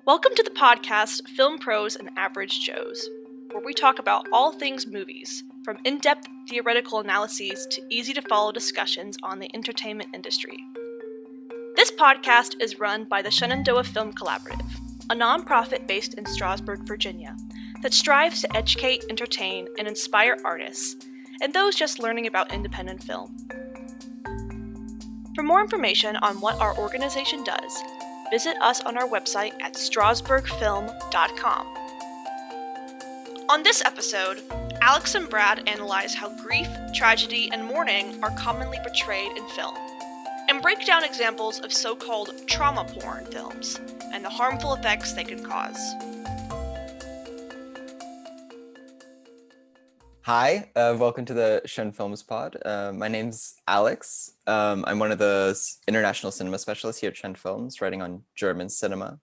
Welcome to the podcast Film Pros and Average Joes, where we talk about all things movies, from in-depth theoretical analyses to easy-to-follow discussions on the entertainment industry. This podcast is run by the Shenandoah Film Collaborative, a nonprofit based in Strasburg, Virginia, that strives to educate, entertain, and inspire artists, and those just learning about independent film. For more information on what our organization does, visit us on our website at strasburgfilm.com. On this episode, Alex and Brad analyze how grief, tragedy, and mourning are commonly portrayed in film, and break down examples of so-called trauma porn films and the harmful effects they could cause. Hi, welcome to the Shen Films Pod. My name's Alex. I'm one of the international cinema specialists here at Shen Films, writing on German cinema.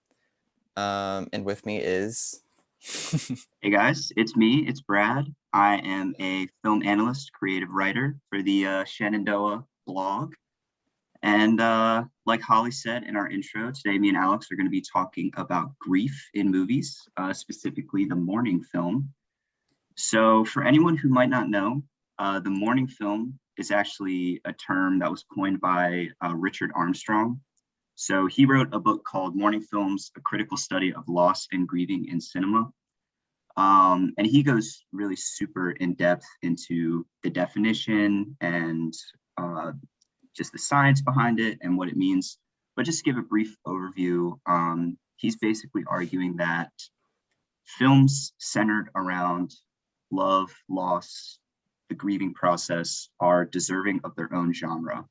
And with me is... Hey guys, it's me, it's Brad. I am a film analyst, creative writer for the Shenandoah blog. And like Holly said in our intro, today me and Alex are going to be talking about grief in movies, specifically the mourning film. So for anyone who might not know, the mourning film is actually a term that was coined by Richard Armstrong. So he wrote a book called Mourning Films, A Critical Study of Loss and Grieving in Cinema. And he goes really super in depth into the definition and just the science behind it and what it means. But just to give a brief overview, he's basically arguing that films centered around love, loss, the grieving process are deserving of their own genre.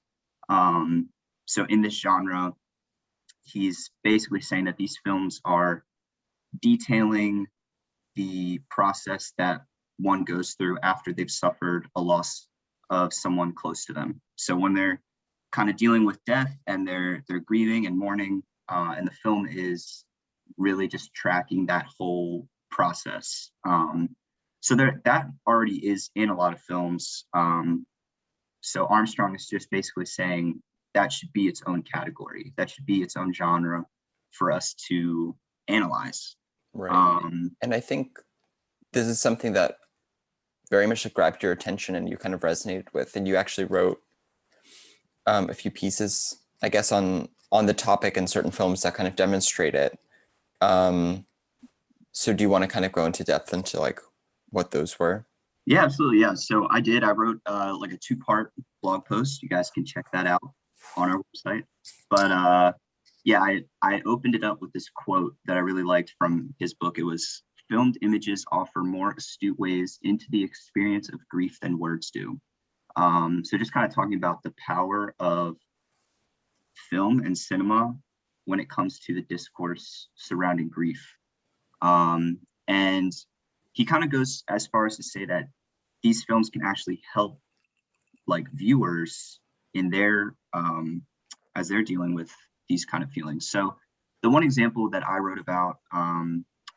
So in this genre, he's basically saying that these films are detailing the process that one goes through after they've suffered a loss of someone close to them. So when they're kind of dealing with death and they're grieving and mourning, and the film is really just tracking that whole process. So that already is in a lot of films. So Armstrong is just basically saying that should be its own category. That should be its own genre for us to analyze. Right. And I think this is something that very much grabbed your attention and you kind of resonated with. And you actually wrote a few pieces, I guess, on the topic and certain films that kind of demonstrate it. So do you want to kind of go into depth into like what those were? Yeah, absolutely. Yeah. So I wrote like a 2-part blog post. You guys can check that out on our website. But yeah, I opened it up with this quote that I really liked from his book. It was, "Filmed images offer more astute ways into the experience of grief than words do." So just kind of talking about the power of film and cinema when it comes to the discourse surrounding grief. And he kind of goes as far as to say that these films can actually help like viewers in their as they're dealing with these kind of feelings. So the one example that I wrote about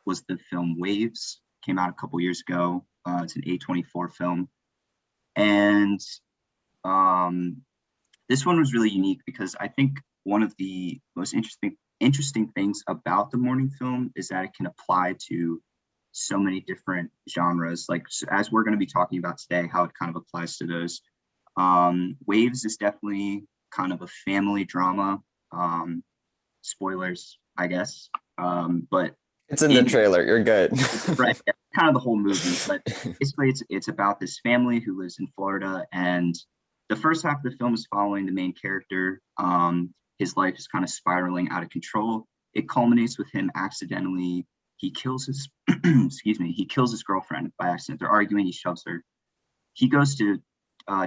was the film Waves. Came out a couple years ago. It's an A24 film. And this one was really unique because I think one of the most interesting things about the mourning film is that it can apply to so many different genres, like as we're going to be talking about today, how it kind of applies to those. Waves is definitely kind of a family drama. Spoilers, I guess, but it's in the trailer. You're good. Right, kind of the whole movie, but basically it's about this family who lives in Florida, and the first half of the film is following the main character. His life is kind of spiraling out of control. It culminates with him accidentally. He kills his, he kills his girlfriend by accident. They're arguing, he shoves her. He goes to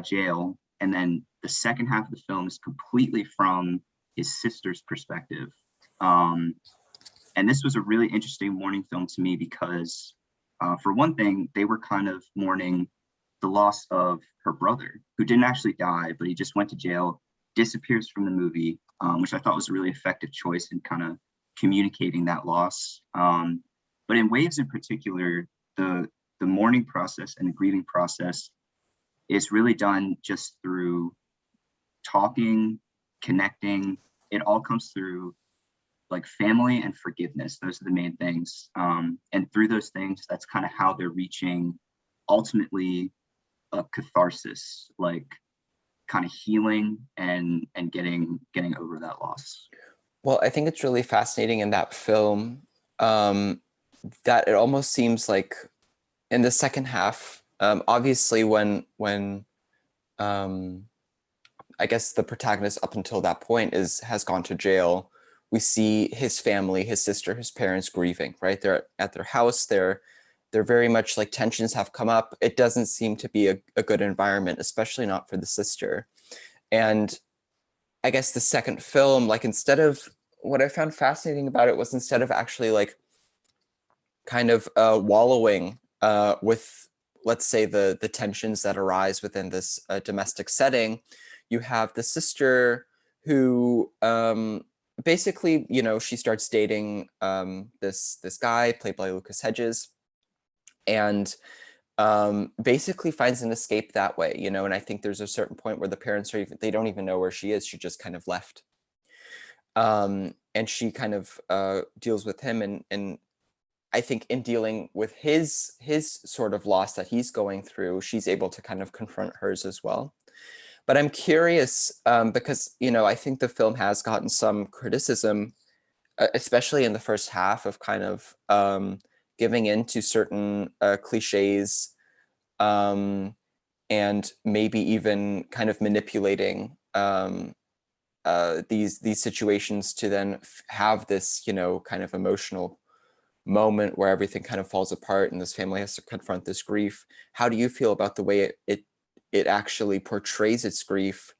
jail, and then the second half of the film is completely from his sister's perspective. And this was a really interesting mourning film to me because, for one thing, they were kind of mourning the loss of her brother, who didn't actually die, but he just went to jail, disappears from the movie, which I thought was a really effective choice in kind of communicating that loss. But in Waves in particular, the mourning process and the grieving process is really done just through talking, connecting. It all comes through like family and forgiveness. Those are the main things. And through those things, that's kind of how they're reaching ultimately a catharsis, like kind of healing and getting over that loss. Well, I think it's really fascinating in that film that it almost seems like in the second half, obviously when I guess the protagonist up until that point has gone to jail, we see his family, his sister, his parents grieving, right? They're at their house. They're very much like tensions have come up. It doesn't seem to be a good environment, especially not for the sister. And I guess the second film, like instead of, what I found fascinating about it was instead of actually like kind of wallowing with, let's say, the tensions that arise within this domestic setting, you have the sister who basically, you know, she starts dating this guy played by Lucas Hedges, and basically finds an escape that way, you know. And I think there's a certain point where the parents are even, they don't even know where she is. She just kind of left. And she kind of deals with him, and I think in dealing with his sort of loss that he's going through, she's able to kind of confront hers as well. But I'm curious because, you know, I think the film has gotten some criticism, especially in the first half, of kind of giving in to certain cliches and maybe even kind of manipulating these situations to then have this, you know, kind of emotional moment where everything kind of falls apart and this family has to confront this grief. How do you feel about the way it actually portrays its grief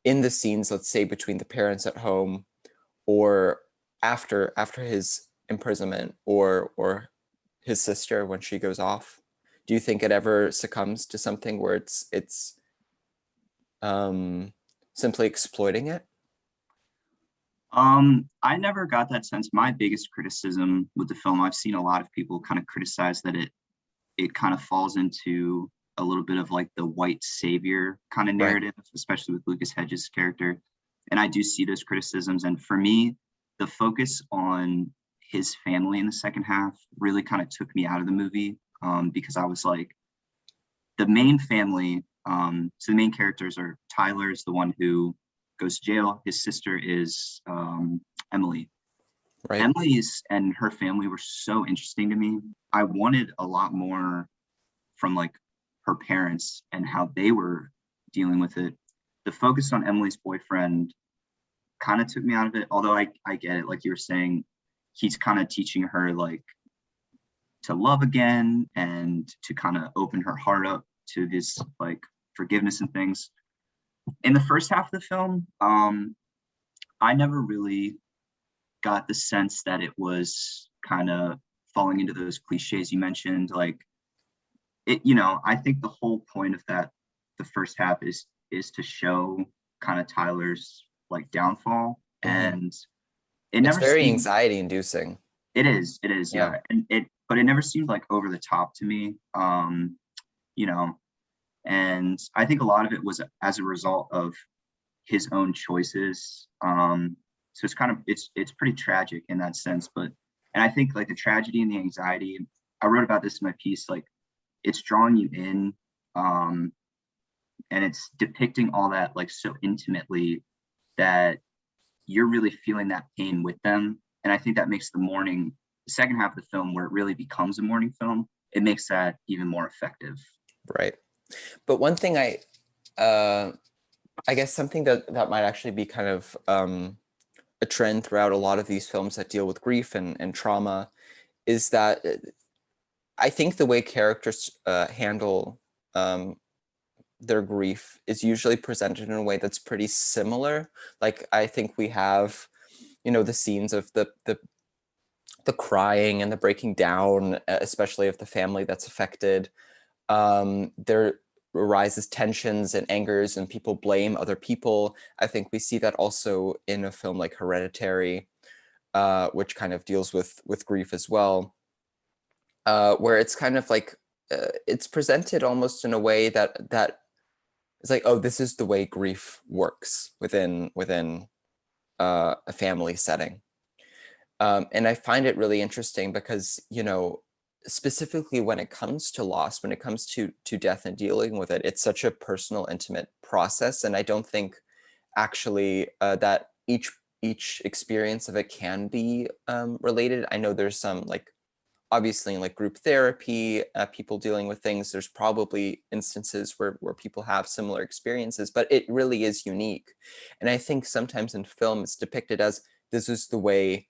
in the scenes, let's say, between the parents at home or after his imprisonment or his sister when she goes off? Do you think it ever succumbs to something where it's simply exploiting it? I never got that sense. My biggest criticism with the film, I've seen a lot of people kind of criticize that it kind of falls into a little bit of like the white savior kind of narrative, right, especially with Lucas Hedges' character. And I do see those criticisms. And for me, the focus on his family in the second half really kind of took me out of the movie because I was like, the main family, so the main characters are Tyler's the one who goes to jail. His sister is Emily. Right. Emily's and her family were so interesting to me. I wanted a lot more from like her parents and how they were dealing with it. The focus on Emily's boyfriend kind of took me out of it, although I get it. Like you were saying, he's kind of teaching her like to love again and to kind of open her heart up to this like forgiveness and things. In the first half of the film, I never really got the sense that it was kind of falling into those cliches you mentioned. Like it, you know, I think the whole point of that, the first half is to show kind of Tyler's like downfall, and it never, it's very anxiety inducing. It is, yeah. And but it never seemed like over the top to me, you know. And I think a lot of it was as a result of his own choices. So it's kind of, it's pretty tragic in that sense. But, and I think like the tragedy and the anxiety, I wrote about this in my piece, like it's drawing you in and it's depicting all that like so intimately that you're really feeling that pain with them. And I think that makes the second half of the film, where it really becomes a mourning film, it makes that even more effective. Right. But one thing I guess something that might actually be kind of a trend throughout a lot of these films that deal with grief and trauma is that I think the way characters handle their grief is usually presented in a way that's pretty similar. Like I think we have, you know, the scenes of the crying and the breaking down, especially of the family that's affected. There arises tensions and angers and people blame other people. I think we see that also in a film like Hereditary, which kind of deals with grief as well, where it's kind of like it's presented almost in a way that it's like, oh, this is the way grief works within a family setting. And I find it really interesting because, specifically when it comes to loss, when it comes to death and dealing with it, it's such a personal, intimate process. And I don't think actually that each experience of it can be related. I know there's some, like, obviously in like group therapy, people dealing with things, there's probably instances where people have similar experiences, but it really is unique. And I think sometimes in film it's depicted as this is the way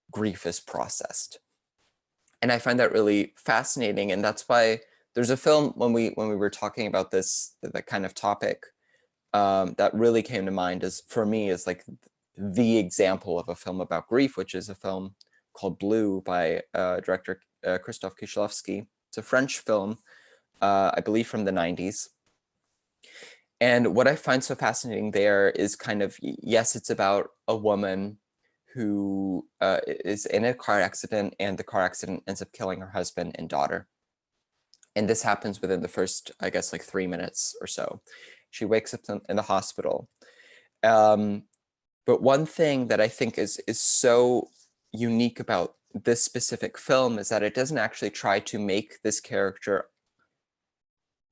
grief is processed. And I find that really fascinating. And that's why there's a film when we were talking about that kind of topic, that really came to mind as for me is like the example of a film about grief, which is a film called Blue by director Krzysztof Kieślowski. It's a French film, I believe from the 90s. And what I find so fascinating there is kind of, yes, it's about a woman who is in a car accident, and the car accident ends up killing her husband and daughter. And this happens within the first, I guess, like 3 minutes or so. She wakes up in the hospital. But one thing that I think is so unique about this specific film is that it doesn't actually try to make this character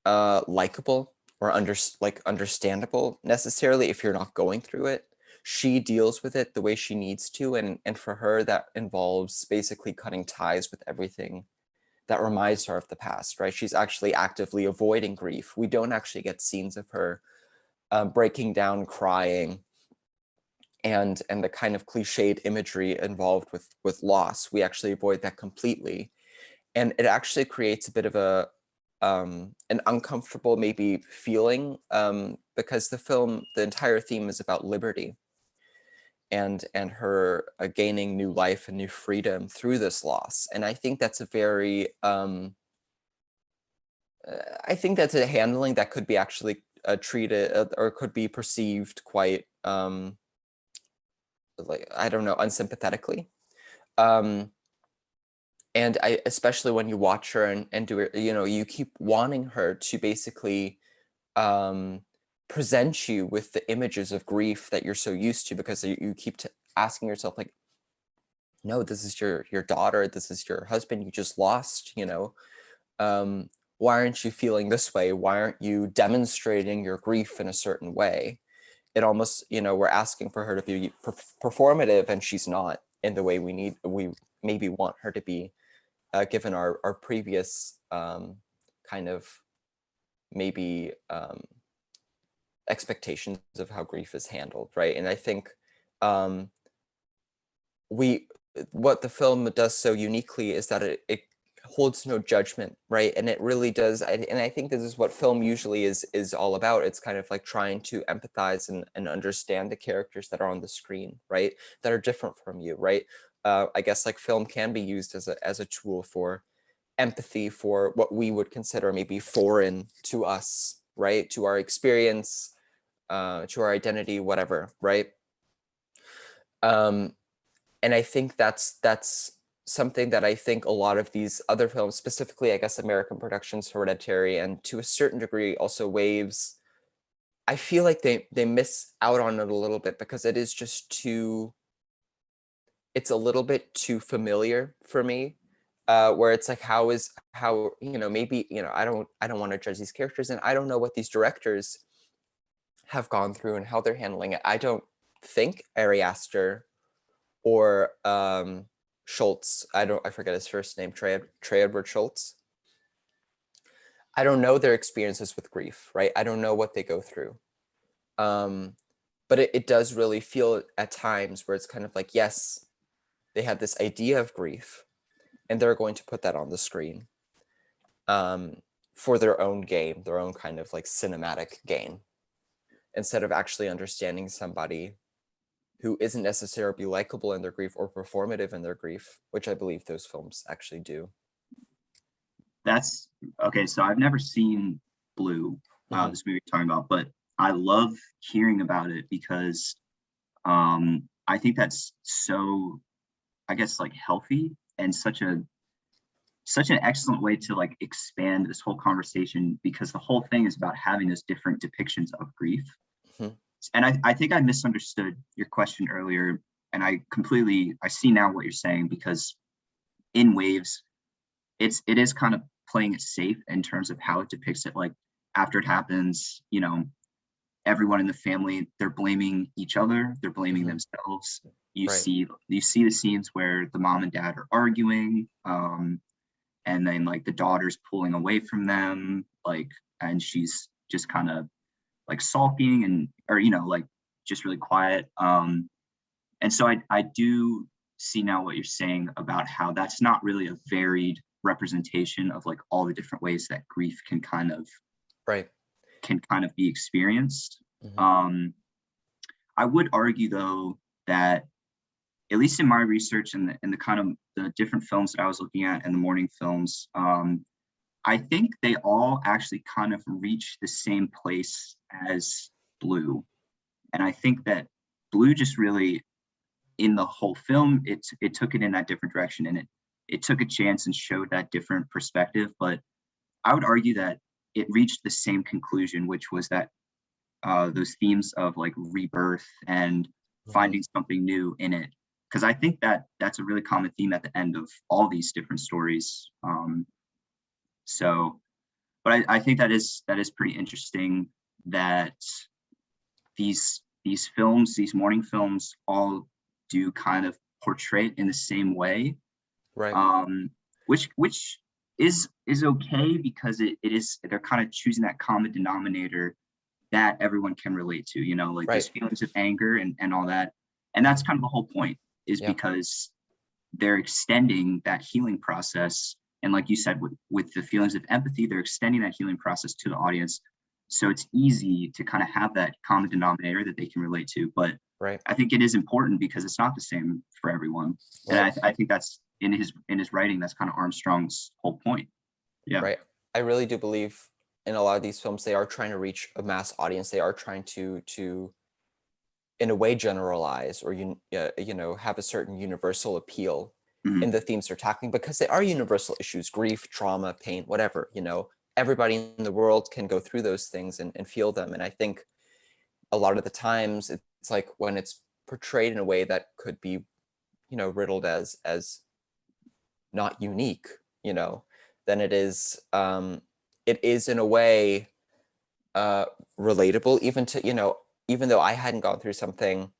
likable or understandable necessarily if you're not going through it. She deals with it the way she needs to, and for her that involves basically cutting ties with everything that reminds her of the past, right? She's actually actively avoiding grief. We don't actually get scenes of her breaking down, crying, and the kind of cliched imagery involved with loss. We actually avoid that completely, and it actually creates a bit of an uncomfortable maybe feeling, because the entire theme is about liberty and her gaining new life and new freedom through this loss. And I think that's a very I think that's a handling that could be actually treated or could be perceived quite like, I don't know, unsympathetically. Um, and especially when you watch her and do it, you keep wanting her to basically present you with the images of grief that you're so used to, because you keep asking yourself, like, no, this is your daughter, this is your husband you just lost, why aren't you feeling this way? Why aren't you demonstrating your grief in a certain way? It almost, we're asking for her to be performative, and she's not in the way we maybe want her to be, given our previous kind of maybe expectations of how grief is handled, right? And I think what the film does so uniquely is that it holds no judgment, right? And it really does. And I think this is what film usually is all about. It's kind of like trying to empathize and understand the characters that are on the screen, right? That are different from you, right? I guess like film can be used as a tool for empathy for what we would consider maybe foreign to us, right? To our experience, to our identity, whatever, right? And I think that's something that I think a lot of these other films, specifically, I guess, American productions, Hereditary, and to a certain degree also Waves, I feel like they miss out on it a little bit, because it is just it's a little bit too familiar for me, where it's like, how maybe, I don't want to judge these characters, and I don't know what these directors have gone through and how they're handling it. I don't think Ari Aster or Schultz, I forget his first name, Trey Edward Schultz. I don't know their experiences with grief, right? I don't know what they go through. But it does really feel at times where it's kind of like, yes, they have this idea of grief, and they're going to put that on the screen for their own gain, their own kind of like cinematic gain, instead of actually understanding somebody who isn't necessarily likable in their grief or performative in their grief, which I believe those films actually do. That's okay. So I've never seen Blue, this movie you're talking about, but I love hearing about it because I think that's so, I guess, like healthy and such an excellent way to like expand this whole conversation, because the whole thing is about having those different depictions of grief. And I think I misunderstood your question earlier and I see now what you're saying, because in Waves, it is kind of playing it safe in terms of how it depicts it. Like after it happens, you know, everyone in the family, they're blaming each other, they're blaming themselves. You Right. see the scenes where the mom and dad are arguing, and then like the daughter's pulling away from them, like, and she's just kind of like sulking and, or, you know, like just really quiet. And so I do see now what you're saying about how that's not really a varied representation of like all the different ways that grief can kind of Right. be experienced. Mhm. I would argue though that, at least in my research and the kind of the different films that I was looking at and the morning films, I think they all actually kind of reach the same place as Blue. And I think that Blue just really, in the whole film, it took it in that different direction, and it took a chance and showed that different perspective. But I would argue that it reached the same conclusion, which was that those themes of like rebirth and finding something new in it. Because I think that that's a really common theme at the end of all these different stories. So, but I think that is pretty interesting that these films, these morning films, all do kind of portray it in the same way. Right. Which is okay, because they're kind of choosing that common denominator that everyone can relate to, you know, like those feelings of anger and all that. And that's kind of the whole point, is because they're extending that healing process. And like you said, with the feelings of empathy, they're extending that healing process to the audience. So it's easy to kind of have that common denominator that they can relate to. But I think it is important because it's not the same for everyone. And I think that's in his writing, that's kind of Armstrong's whole point. Yeah. Right. I really do believe in a lot of these films, they are trying to reach a mass audience. They are trying to in a way generalize, or you know, have a certain universal appeal in the themes they're tackling, because they are universal issues: grief, trauma, pain, whatever. You know, everybody in the world can go through those things and feel them. And I think a lot of the times it's like when it's portrayed in a way that could be, you know, riddled as not unique, you know, then it is in a way relatable, even to, you know, even though I hadn't gone through something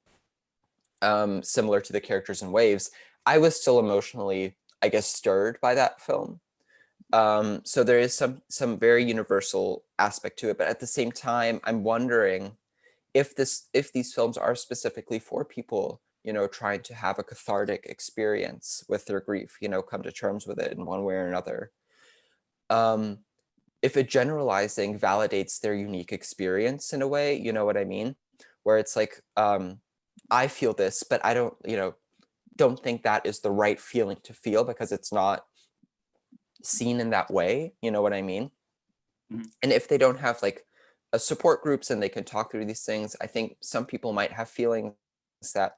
similar to the characters in Waves, I was still emotionally, I guess, stirred by that film. So there is some very universal aspect to it, but at the same time, I'm wondering if these films are specifically for people, you know, trying to have a cathartic experience with their grief, you know, come to terms with it in one way or another. If a generalizing validates their unique experience in a way, you know what I mean? Where it's like, I feel this, but I don't, you know, don't think that is the right feeling to feel because it's not seen in that way, you know what I mean? And if they don't have like a support groups and they can talk through these things, I think some people might have feelings that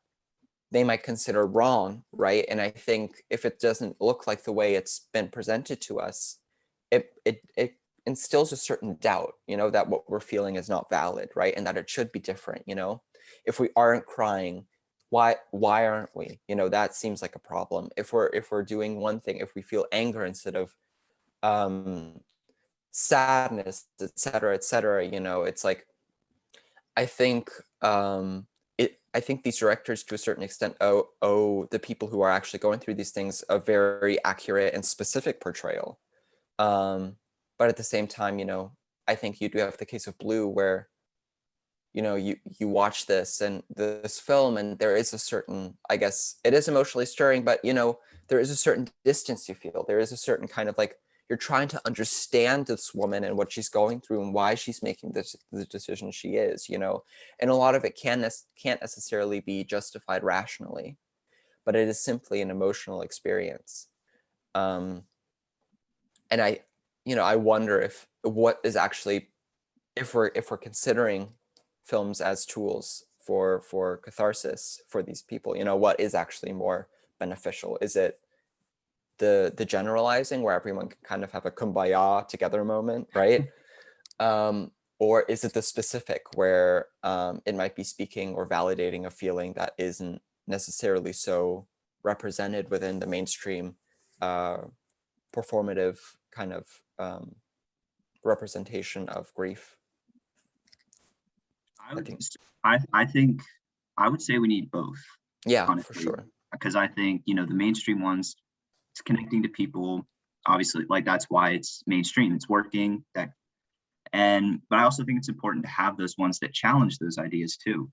they might consider wrong, right? And I think if it doesn't look like the way it's been presented to us, it instills a certain doubt, you know, that what we're feeling is not valid, right? And that it should be different, you know? If we aren't crying, why aren't we? You know, that seems like a problem. If we're doing one thing, if we feel anger instead of sadness, et cetera, you know, it's like, I think I think these directors, to a certain extent, owe the people who are actually going through these things a very accurate and specific portrayal. But at the same time, you know, I think you do have the case of Blue, where, you know, you watch this film, and there is a certain, I guess it is emotionally stirring, but, you know, there is a certain distance you feel. There is a certain kind of like, you're trying to understand this woman and what she's going through and why she's making the decision she is, you know, and a lot of it can't necessarily be justified rationally, but it is simply an emotional experience. And I wonder if what is actually, if we're considering films as tools for catharsis for these people, you know, what is actually more beneficial? Is it the generalizing, where everyone can kind of have a kumbaya together moment, right? Or is it the specific, where it might be speaking or validating a feeling that isn't necessarily so represented within the mainstream performative kind of representation of grief. I think I would say we need both. Yeah, honestly, for sure. because I think, the mainstream ones, it's connecting to people, obviously, like that's why it's mainstream, it's working. But I also think it's important to have those ones that challenge those ideas too,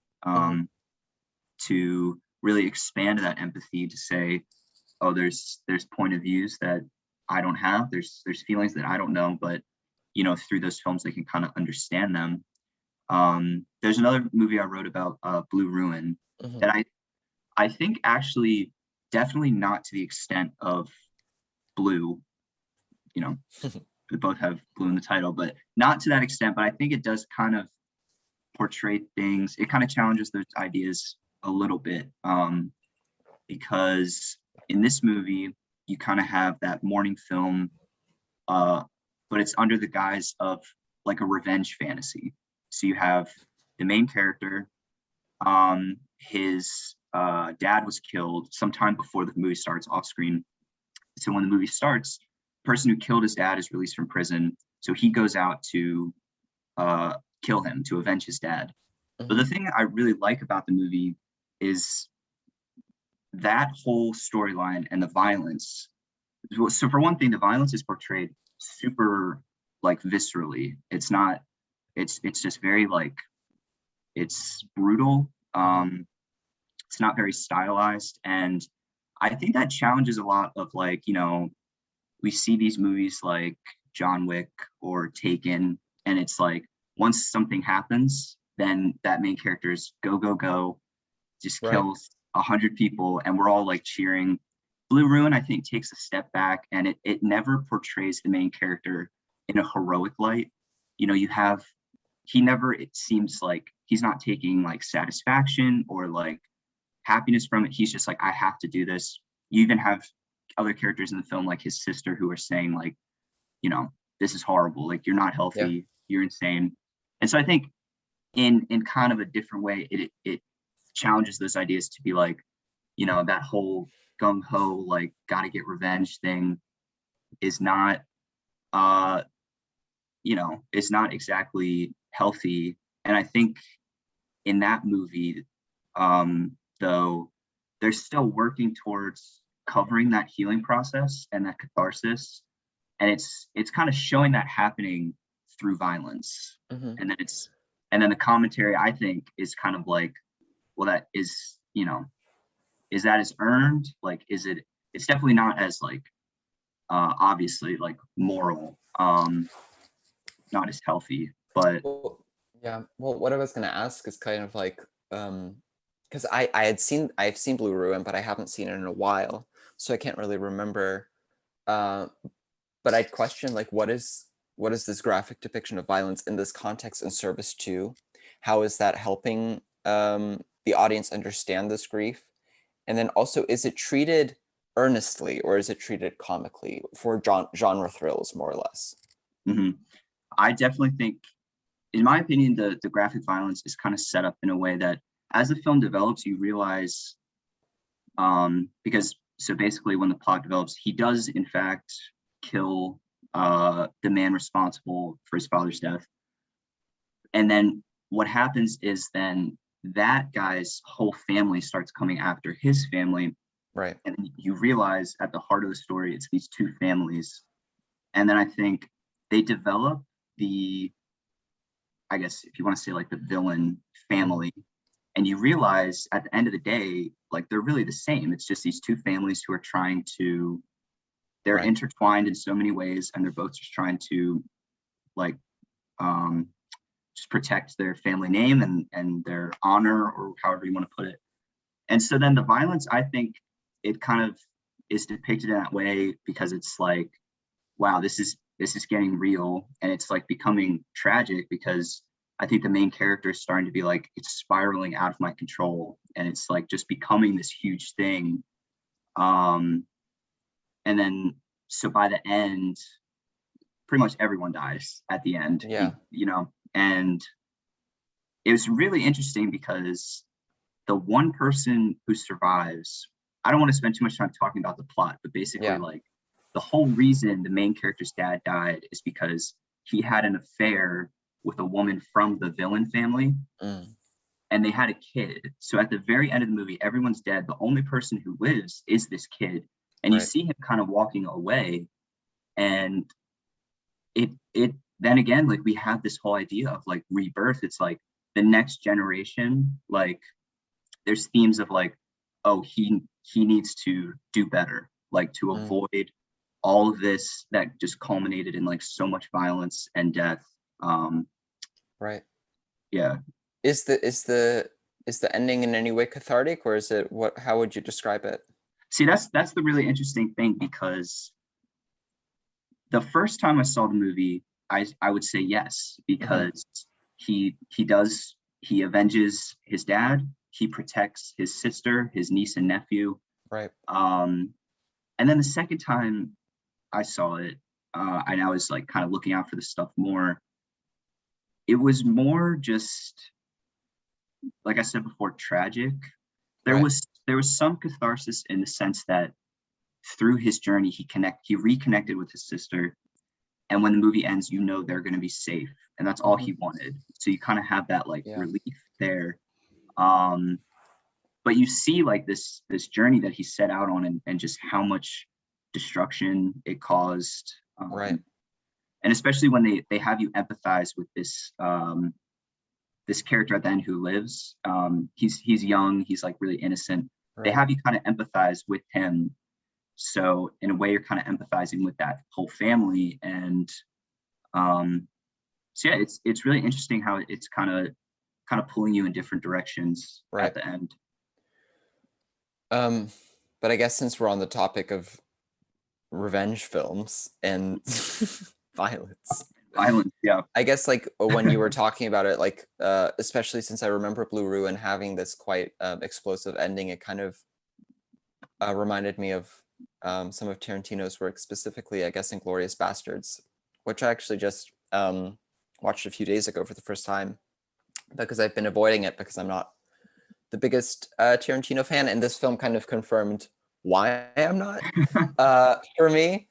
to really expand that empathy, to say, oh, there's point of views that I don't have, there's feelings that I don't know, but through those films they can kind of understand them. There's another movie I wrote about, Blue Ruin, that I think actually definitely not to the extent of Blue, we both have blue in the title, but not to that extent. But I think it does kind of portray things. It kind of challenges those ideas a little bit, because in this movie, you kind of have that mourning film, but it's under the guise of like a revenge fantasy. So you have the main character, his dad was killed sometime before the movie starts off screen. So when the movie starts, the person who killed his dad is released from prison. So he goes out to kill him, to avenge his dad. But the thing I really like about the movie is that whole storyline and the violence. So for one thing, the violence is portrayed super like viscerally. It's not, it's just very like, it's brutal. It's not very stylized. And I think that challenges a lot of like, we see these movies like John Wick or Taken, and it's like, once something happens, then that main character is go, just kills 100 people, and we're all like cheering. Blue Ruin, I think, takes a step back, and it never portrays the main character in a heroic light. He never, it seems like he's not taking like satisfaction or like happiness from it. He's just like, I have to do this. You even have other characters in the film, like his sister, who are saying like, this is horrible. Like, you're not healthy, you're insane. And so I think in kind of a different way, it challenges those ideas to be like, that whole gung-ho, like, gotta get revenge thing is not, is not exactly healthy. And I think in that movie, though, they're still working towards covering that healing process and that catharsis. And it's kind of showing that happening through violence. And then the commentary, I think, is kind of like, well, that is, is that as earned? Like, it's definitely not as like, obviously like moral, not as healthy, but. Well, what I was going to ask is kind of like, because I've seen Blue Ruin, but I haven't seen it in a while, so I can't really remember. But I'd question like, what is this graphic depiction of violence in this context in service to? How is that helping the audience understand this grief? And then also, is it treated earnestly or is it treated comically for genre thrills, more or less? I definitely think, in my opinion, the graphic violence is kind of set up in a way that as the film develops, you realize, because so basically when the plot develops, he does in fact kill the man responsible for his father's death. And then what happens is then that guy's whole family starts coming after his family. Right. And you realize at the heart of the story, it's these two families. And then I think they develop I guess if you want to say like the villain family, and you realize at the end of the day, like they're really the same. It's just these two families who are trying to, they're intertwined in so many ways, and they're both just trying to like just protect their family name and their honor, or however you want to put it. And so then the violence, I think it kind of is depicted in that way because it's like, wow, this is getting real, and it's like becoming tragic because I think the main character is starting to be like, it's spiraling out of my control, and it's like just becoming this huge thing. And then so by the end, pretty much everyone dies at the end. And it was really interesting because the one person who survives, I don't want to spend too much time talking about the plot, but basically Yeah. like the whole reason the main character's dad died is because he had an affair with a woman from the villain family. And they had a kid. So at the very end of the movie, everyone's dead. The only person who lives is this kid. And you Right. see him kind of walking away. And it then again, like we have this whole idea of like rebirth. It's like the next generation, like there's themes of like, oh, he needs to do better, like to avoid all of this that just culminated in like so much violence and death. Right. Yeah. Is the ending in any way cathartic, or is it how would you describe it? See, that's the really interesting thing, because the first time I saw the movie, I would say yes, because he avenges his dad, he protects his sister, his niece and nephew. Right. And then the second time I saw it, and I was like kind of looking out for this stuff more, it was more just, like I said before, tragic. There was some catharsis in the sense that through his journey, he reconnected with his sister, and when the movie ends, you know they're going to be safe, and that's all he wanted. So you kind of have that like relief there. But you see like this journey that he set out on, and just how much destruction it caused. And especially when they have you empathize with this this character at the end who lives. He's young, he's like really innocent. They have you kind of empathize with him. So in a way, you're kind of empathizing with that whole family. And so yeah, it's really interesting how it's kind of pulling you in different directions at the end. But I guess since we're on the topic of revenge films and violence, yeah, I guess like when you were talking about it, like especially since I remember Blue Ruin having this quite explosive ending, it kind of reminded me of some of Tarantino's work, specifically I guess Inglourious Bastards, which I actually just watched a few days ago for the first time, because I've been avoiding it because I'm not the biggest Tarantino fan, and this film kind of confirmed why I'm not. For me,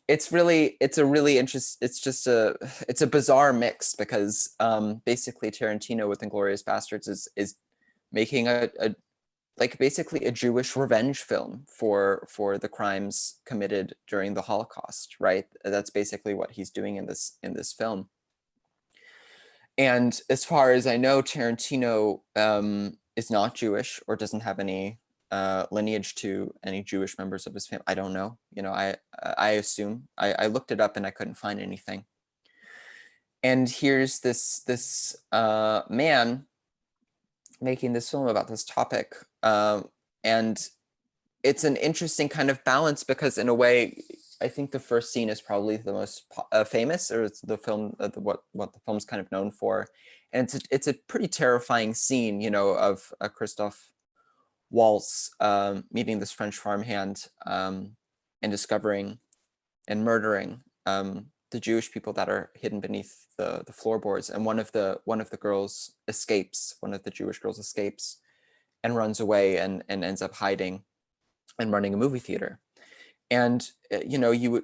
it's a bizarre mix, because basically Tarantino with Inglourious Bastards is making basically a Jewish revenge film for the crimes committed during the Holocaust, right? That's basically what he's doing in this film. And as far as I know, Tarantino is not Jewish, or doesn't have any lineage to any Jewish members of his family. I don't know. You know, I assume. I looked it up and I couldn't find anything. And here's this man making this film about this topic, and it's an interesting kind of balance, because in a way, I think the first scene is probably the most famous, or it's the film what the film's kind of known for, and it's a pretty terrifying scene, you know, of Christoph Waltz meeting this French farmhand and discovering and murdering the Jewish people that are hidden beneath the floorboards, and one of the girls escapes. One of the Jewish girls escapes and runs away and ends up hiding and running a movie theater. And you know,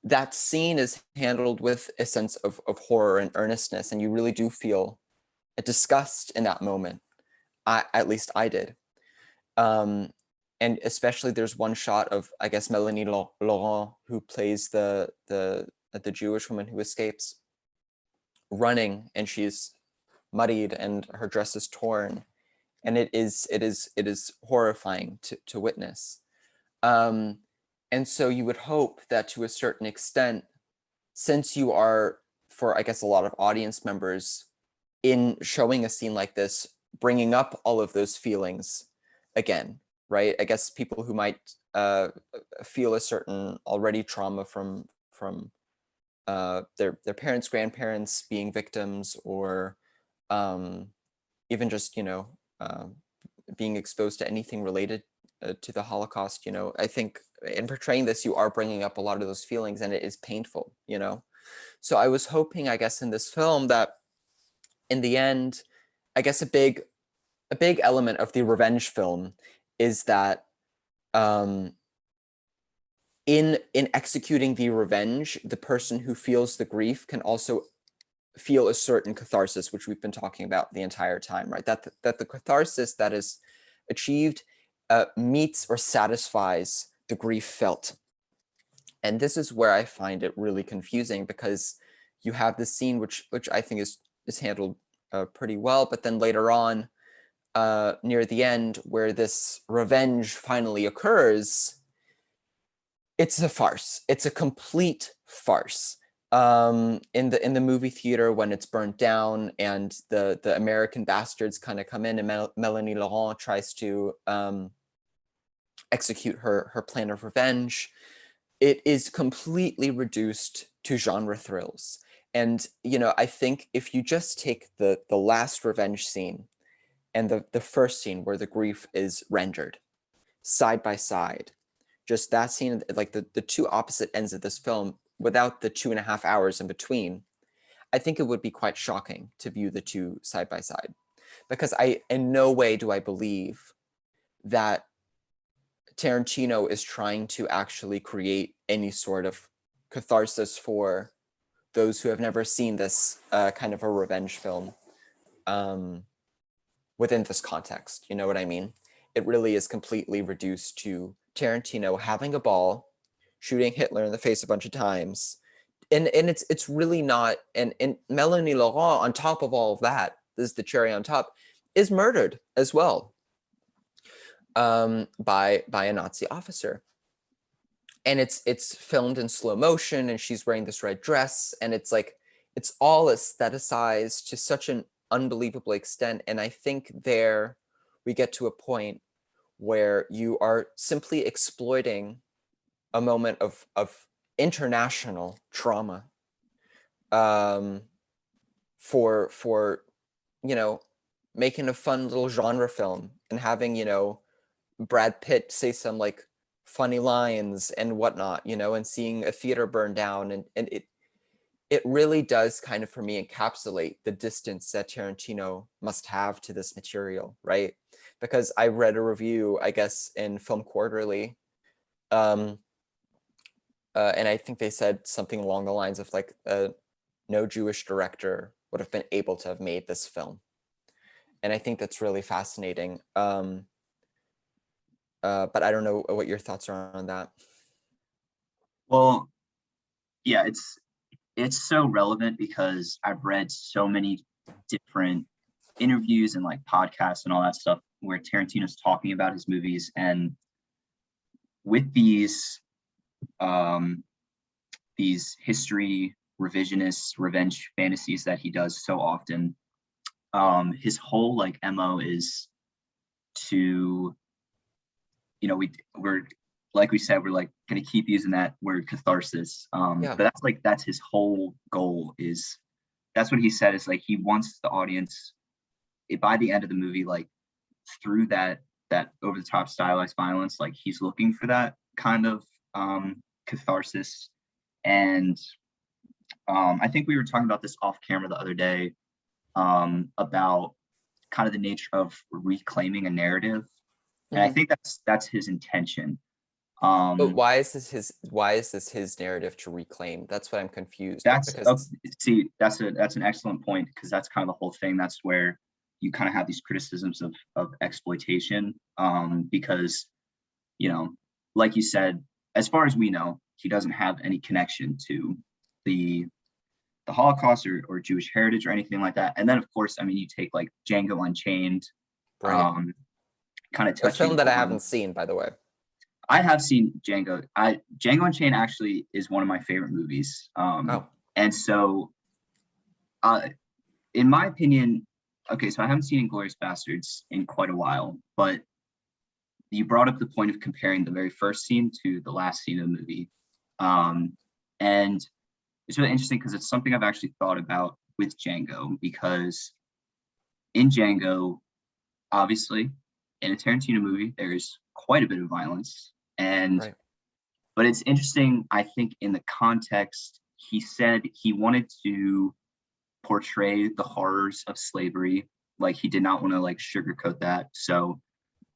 that scene is handled with a sense of horror and earnestness, and you really do feel a disgust in that moment. At least I did. And especially there's one shot of, I guess, Melanie Laurent, who plays the Jewish woman who escapes, running, and she's muddied and her dress is torn, and it is horrifying to witness. And so you would hope that to a certain extent, since you are, for I guess a lot of audience members, in showing a scene like this, bringing up all of those feelings again, right? I guess people who might feel a certain already trauma from their parents, grandparents being victims, or even just, you know, being exposed to anything related to the Holocaust, you know, I think in portraying this, you are bringing up a lot of those feelings, and it is painful, you know? So I was hoping, I guess, in this film that in the end, I guess a big a big element of the revenge film is that in executing the revenge, the person who feels the grief can also feel a certain catharsis, which we've been talking about the entire time, right? That the catharsis that is achieved meets or satisfies the grief felt. And this is where I find it really confusing, because you have this scene which I think is handled pretty well, but then later on, near the end, where this revenge finally occurs, it's a farce. It's a complete farce. In the movie theater, when it's burnt down and the American bastards kind of come in, and Melanie Laurent tries to execute her plan of revenge, it is completely reduced to genre thrills. And, you know, I think if you just take the last revenge scene and the first scene where the grief is rendered side by side, just that scene, like the two opposite ends of this film, without the 2.5 hours in between, I think it would be quite shocking to view the two side by side. Because in no way do I believe that Tarantino is trying to actually create any sort of catharsis for those who have never seen this kind of a revenge film within this context. You know what I mean? It really is completely reduced to Tarantino having a ball, shooting Hitler in the face a bunch of times, and it's really not. And Melanie Laurent, on top of all of that, this is the cherry on top, is murdered as well by a Nazi officer. And it's filmed in slow motion, and she's wearing this red dress, and it's like, it's all aestheticized to such an unbelievable extent. And I think there we get to a point where you are simply exploiting a moment of international trauma for you know, making a fun little genre film and having, you know, Brad Pitt say some like funny lines and whatnot, you know, and seeing a theater burn down, and it really does kind of, for me, encapsulate the distance that Tarantino must have to this material, right? Because I read a review, I guess, in Film Quarterly, and I think they said something along the lines of like, no Jewish director would have been able to have made this film. And I think that's really fascinating. But I don't know what your thoughts are on that. Well, yeah, it's so relevant because I've read so many different interviews and like podcasts and all that stuff where Tarantino's talking about his movies, and with these history revisionist revenge fantasies that he does so often, his whole like MO is to, you know, we're like we said, we're like going to keep using that word catharsis. Yeah. But that's his whole goal. Is that's what he said, is like he wants the audience by the end of the movie, like through that over the top stylized violence, like he's looking for that kind of catharsis. And I think we were talking about this off camera the other day, about kind of the nature of reclaiming a narrative. And I think that's his intention. But why is this his narrative to reclaim? That's what I'm confused. See, that's an excellent point, because that's kind of the whole thing. That's where you kind of have these criticisms of exploitation, because, you know, like you said, as far as we know, he doesn't have any connection to the Holocaust or Jewish heritage or anything like that. And then, of course, I mean, you take like Django Unchained, right. Kind of A touching film that I haven't seen, by the way. I have seen Django. Django Unchained actually is one of my favorite movies. And so, in my opinion, okay, so I haven't seen Inglourious Bastards in quite a while, but you brought up the point of comparing the very first scene to the last scene of the movie. And it's really interesting because it's something I've actually thought about with Django, because in Django, obviously, in a Tarantino movie, there's quite a bit of violence. And but it's interesting, I think, in the context, he said he wanted to portray the horrors of slavery Like he did not want to like sugarcoat that. So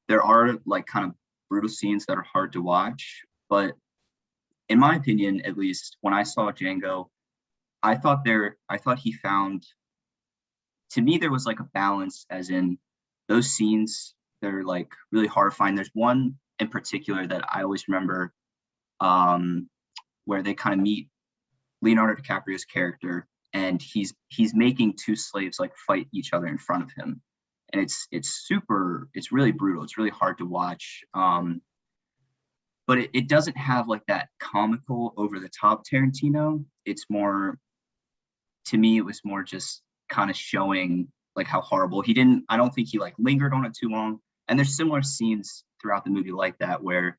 there are like kind of brutal scenes that are hard to watch, but in my opinion, at least when I saw Django, I thought he found, to me, there was like a balance, as in those scenes, they're like really horrifying. There's one in particular that I always remember, um, where they kind of meet Leonardo DiCaprio's character, and he's making two slaves like fight each other in front of him, and it's really brutal. It's really hard to watch. But it doesn't have like that comical over the top Tarantino. It's more, to me, it was more just kind of showing like how horrible. I don't think he like lingered on it too long. And there's similar scenes throughout the movie like that where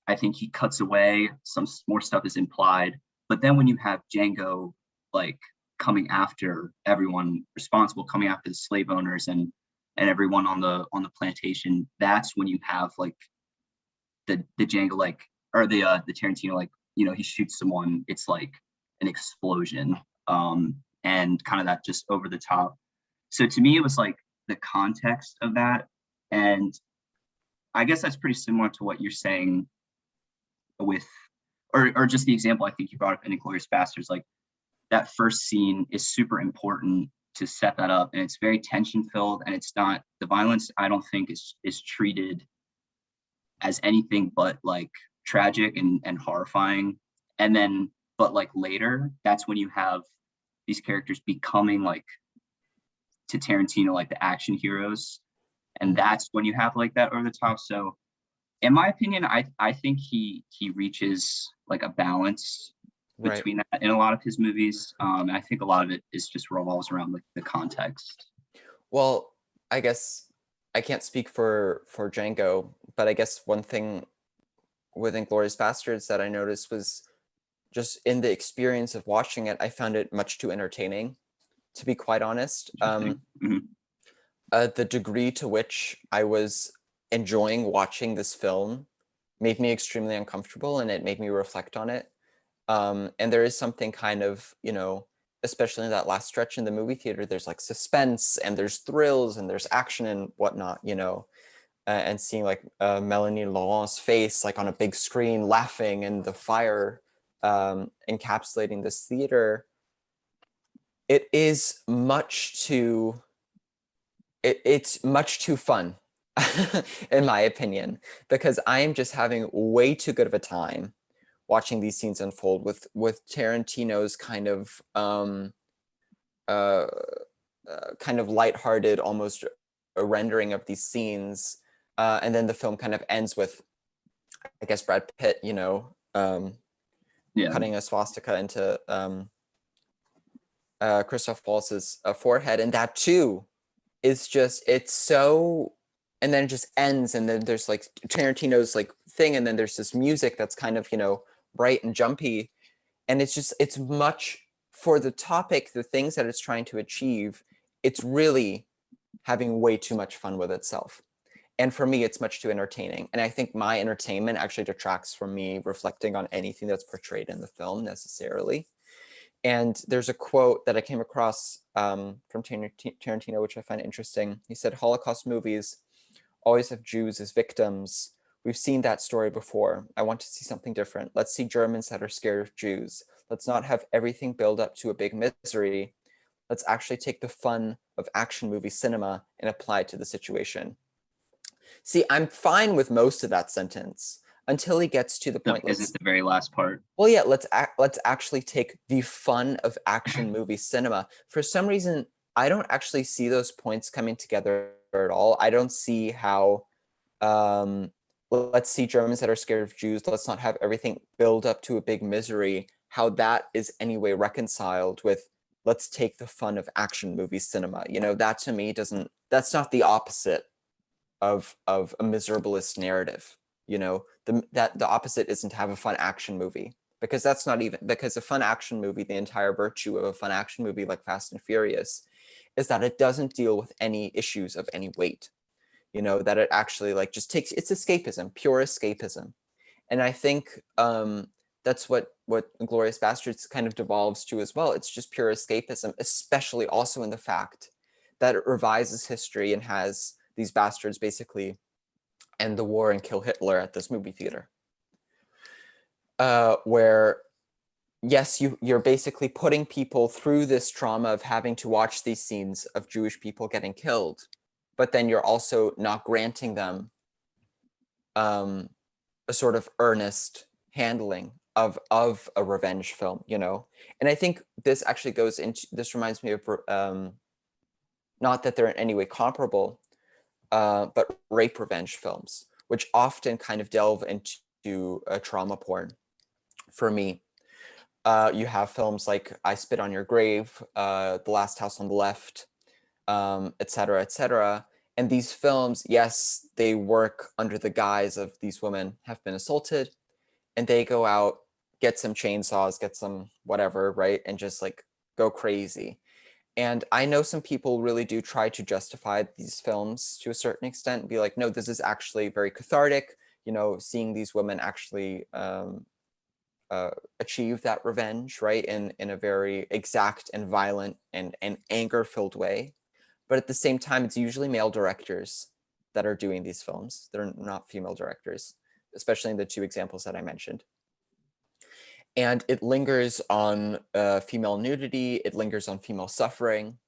I think he cuts away, some more stuff is implied. But then when you have Django like coming after everyone responsible, coming after the slave owners and everyone on the plantation, that's when you have like the Django like, or the Tarantino, like, you know, he shoots someone, it's like an explosion, and kind of that just over the top. So to me, it was like the context of that, and I guess that's pretty similar to what you're saying with, or just the example I think you brought up in Inglourious Basterds. Like that first scene is super important to set that up, and it's very tension filled, and it's not, the violence I don't think is treated as anything but like tragic and horrifying. And then, but like later, that's when you have these characters becoming like, to Tarantino, like the action heroes. And that's when you have like that over the top. So in my opinion, I think he reaches like a balance between that in a lot of his movies. And I think a lot of it is just revolves around like the context. Well, I guess I can't speak for Django, but I guess one thing with Inglourious Basterds that I noticed was just in the experience of watching it, I found it much too entertaining, to be quite honest. The degree to which I was enjoying watching this film made me extremely uncomfortable, and it made me reflect on it. And there is something kind of, you know, especially in that last stretch in the movie theater, there's like suspense and there's thrills and there's action and whatnot, you know, and seeing like Melanie Laurent's face like on a big screen laughing, and the fire encapsulating this theater. It is much too, it's much too fun, in my opinion, because I am just having way too good of a time watching these scenes unfold with Tarantino's kind of lighthearted, almost a rendering of these scenes, and then the film kind of ends with, I guess, Brad Pitt, you know, cutting a swastika into Christoph Waltz's forehead, and that too is just, it's so, and then it just ends, and then there's like Tarantino's like thing, and then there's this music that's kind of, you know, bright and jumpy, and it's just, it's much, for the topic, the things that it's trying to achieve, it's really having way too much fun with itself. And for me, it's much too entertaining. And I think my entertainment actually detracts from me reflecting on anything that's portrayed in the film necessarily. And there's a quote that I came across from Tarantino, which I find interesting. He said, "Holocaust movies always have Jews as victims. We've seen that story before. I want to see something different. Let's see Germans that are scared of Jews. Let's not have everything build up to a big misery. Let's actually take the fun of action movie cinema and apply it to the situation." See, I'm fine with most of that sentence until he gets to the point. Is it the very last part? Well, yeah, let's actually take the fun of action movie cinema. For some reason, I don't actually see those points coming together at all. I don't see how, let's see Germans that are scared of Jews, let's not have everything build up to a big misery, how that is anyway reconciled with let's take the fun of action movie cinema. You know, that to me doesn't, that's not the opposite of a miserablest narrative. You know, the opposite isn't to have a fun action movie, because that's not even, because a fun action movie, the entire virtue of a fun action movie like Fast and Furious is that it doesn't deal with any issues of any weight, you know, that it actually like just takes, it's escapism, pure escapism. And I think that's what Inglourious Basterds kind of devolves to as well. It's just pure escapism, especially also in the fact that it revises history and has these bastards basically end the war and kill Hitler at this movie theater. Where, yes, you're basically putting people through this trauma of having to watch these scenes of Jewish people getting killed, but then you're also not granting them a sort of earnest handling of a revenge film, you know? And I think this actually goes into, this reminds me of, not that they're in any way comparable, but rape revenge films, which often kind of delve into trauma porn for me. You have films like I Spit on Your Grave, The Last House on the Left, et cetera, et cetera. And these films, yes, they work under the guise of these women have been assaulted, and they go out, get some chainsaws, get some whatever, right? And just like go crazy. And I know some people really do try to justify these films to a certain extent and be like, no, this is actually very cathartic, you know, seeing these women actually achieve that revenge, right? In a very exact and violent and anger-filled way. But at the same time, it's usually male directors that are doing these films. They're not female directors, especially in the two examples that I mentioned. And it lingers on female nudity, it lingers on female suffering,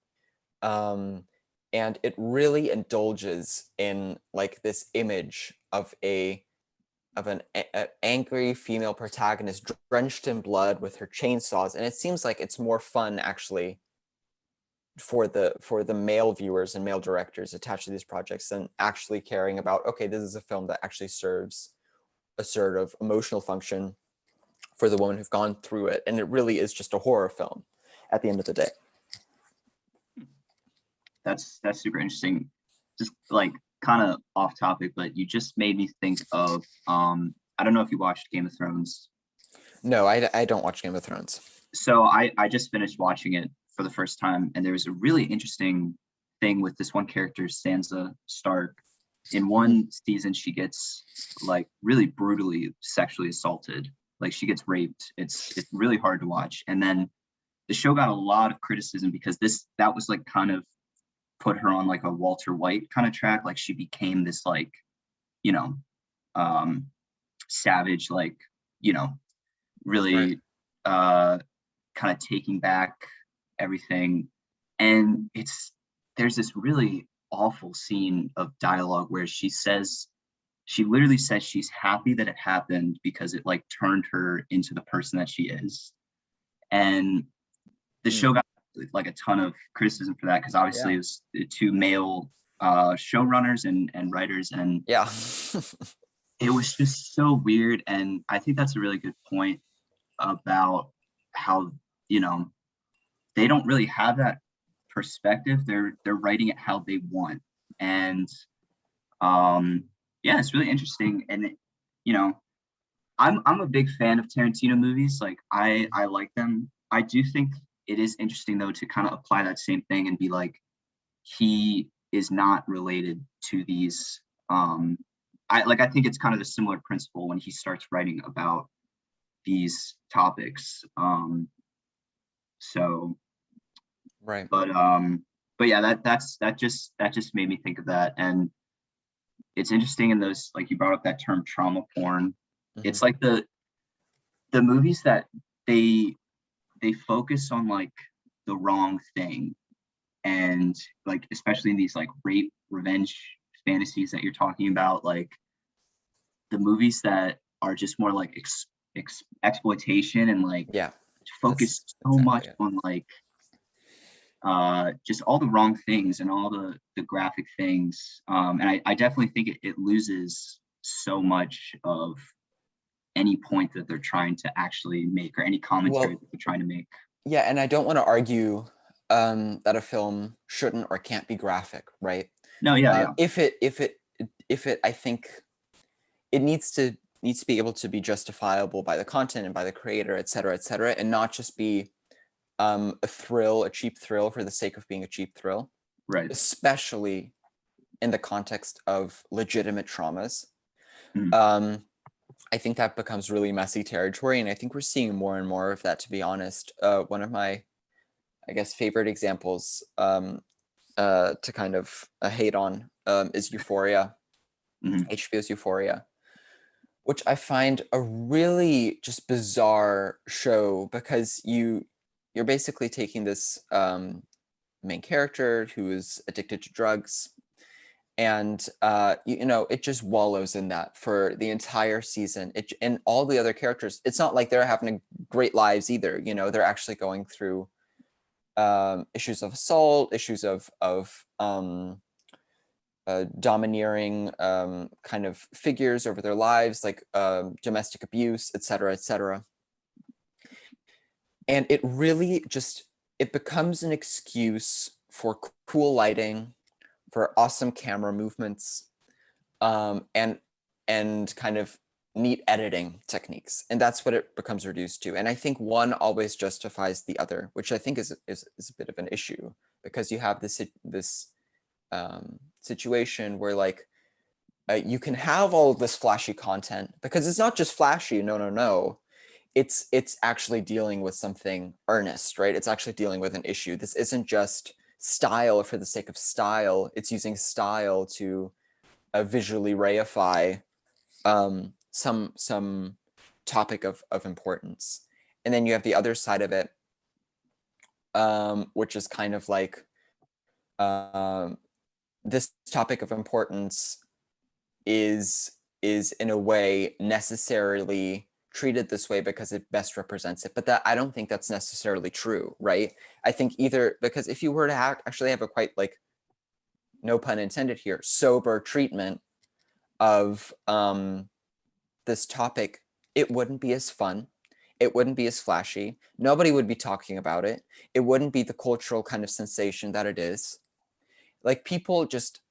and it really indulges in like this image of an angry female protagonist drenched in blood with her chainsaws, and it seems like it's more fun actually for the male viewers and male directors attached to these projects than actually caring about, okay, this is a film that actually serves a sort of emotional function for the women who've gone through it, and it really is just a horror film at the end of the day. That's super interesting. Just like kind of off topic, but you just made me think of I don't know if you watched Game of Thrones. No, I don't watch Game of Thrones. So I just finished watching it for the first time, and there was a really interesting thing with this one character, Sansa Stark. In one season, she gets like really brutally sexually assaulted. Like she gets raped. It's really hard to watch. And then the show got a lot of criticism because that was like kind of put her on like a Walter White kind of track. Like she became this like, you know, savage, like, you know, really kind of taking back everything. And there's this really awful scene of dialogue where she literally says she's happy that it happened because it like turned her into the person that she is. And the show got like a ton of criticism for that because obviously it was two male showrunners and writers, and yeah. it was just so weird. And I think that's a really good point about how, you know, they don't really have that perspective. They're writing it how they want. And yeah, it's really interesting. And you know, I'm a big fan of Tarantino movies. Like I like them. I do think it is interesting though to kind of apply that same thing and be like, he is not related to these. I think it's kind of a similar principle when he starts writing about these topics. So right. But yeah, that just made me think of that. And it's interesting in those, like you brought up that term trauma porn. Mm-hmm. It's like the movies that they focus on like the wrong thing, and like especially in these like rape revenge fantasies that you're talking about, like the movies that are just more like exploitation and like focus so much on like just all the wrong things and all the graphic things. And I definitely think it loses so much of any point that they're trying to actually make, or any commentary that they're trying to make. Yeah, and I don't want to argue that a film shouldn't or can't be graphic, right? No, yeah. If it, I think it needs to be able to be justifiable by the content and by the creator, et cetera, and not just be a cheap thrill for the sake of being a cheap thrill. Right. Especially in the context of legitimate traumas. I think that becomes really messy territory, and I think we're seeing more and more of that, to be honest. One of my, I guess, favorite examples to kind of hate on is Euphoria, Mhm. HBO's Euphoria, which I find a really just bizarre show because you're basically taking this main character who is addicted to drugs, and it just wallows in that for the entire season. And all the other characters, it's not like they're having great lives either. They're actually going through issues of assault, issues of domineering kind of figures over their lives, like domestic abuse, etc., etc. And it really it becomes an excuse for cool lighting, for awesome camera movements, and kind of neat editing techniques, and that's what it becomes reduced to. And I think one always justifies the other, which I think is a bit of an issue, because you have this situation where like you can have all of this flashy content, because it's not just flashy. No. It's actually dealing with something earnest, right? It's actually dealing with an issue. This isn't just style for the sake of style. It's using style to visually reify some topic of importance. And then you have the other side of it, which is kind of like this topic of importance is in a way necessarily treated this way because it best represents it. But that, I don't think that's necessarily true, right? I think either, because if you were to actually have a quite, like, no pun intended here, sober treatment of this topic, it wouldn't be as fun. It wouldn't be as flashy. Nobody would be talking about it. It wouldn't be the cultural kind of sensation that it is. Like, people just,